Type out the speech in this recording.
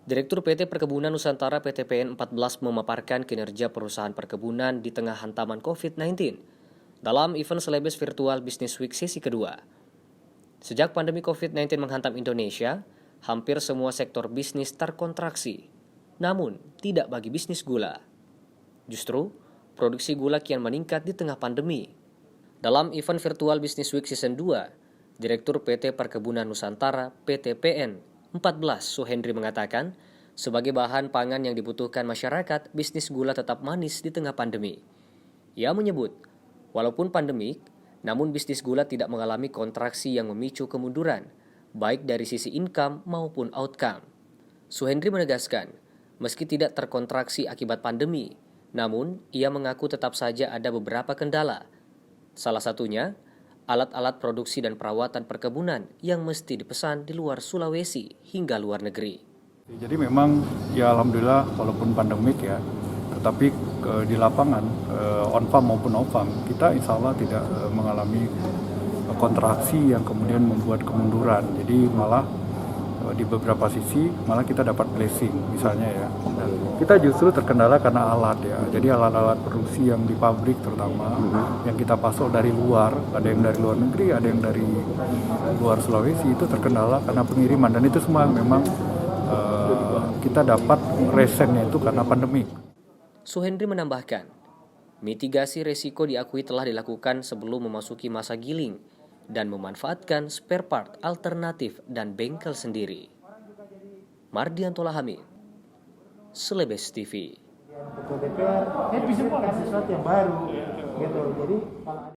Direktur PT Perkebunan Nusantara PTPN 14 memaparkan kinerja perusahaan perkebunan di tengah hantaman COVID-19 dalam event Selebes Virtual Business Week sesi kedua. Sejak pandemi COVID-19 menghantam Indonesia, hampir semua sektor bisnis terkontraksi. Namun, tidak bagi bisnis gula. Justru, produksi gula kian meningkat di tengah pandemi. Dalam event Virtual Business Week Season 2, Direktur PT Perkebunan Nusantara PTPN 14 Suhendri mengatakan, sebagai bahan pangan yang dibutuhkan masyarakat, bisnis gula tetap manis di tengah pandemi. Ia menyebut, walaupun pandemik, namun bisnis gula tidak mengalami kontraksi yang memicu kemunduran, baik dari sisi income maupun outcome. Suhendri menegaskan, meski tidak terkontraksi akibat pandemi, namun ia mengaku tetap saja ada beberapa kendala. Salah satunya, alat-alat produksi dan perawatan perkebunan yang mesti dipesan di luar Sulawesi hingga luar negeri. Jadi memang ya alhamdulillah walaupun pandemik ya, tetapi di lapangan on farm maupun off farm kita insya Allah tidak mengalami kontraksi yang kemudian membuat kemunduran. Jadi malah di beberapa sisi malah kita dapat blessing misalnya ya. Dan kita justru terkendala karena alat ya. Jadi alat-alat produksi yang di pabrik terutama yang kita pasok dari luar, ada yang dari luar negeri, ada yang dari luar Sulawesi, itu terkendala karena pengiriman, dan itu semua memang kita dapat resennya itu karena pandemi. Suhendri menambahkan, mitigasi resiko diakui telah dilakukan sebelum memasuki masa giling dan memanfaatkan spare part alternatif dan bengkel sendiri. Mardianto Lahamid, Selebes TV. DPR, bisa kasih sesuatu yang baru, gitu. Jadi kalau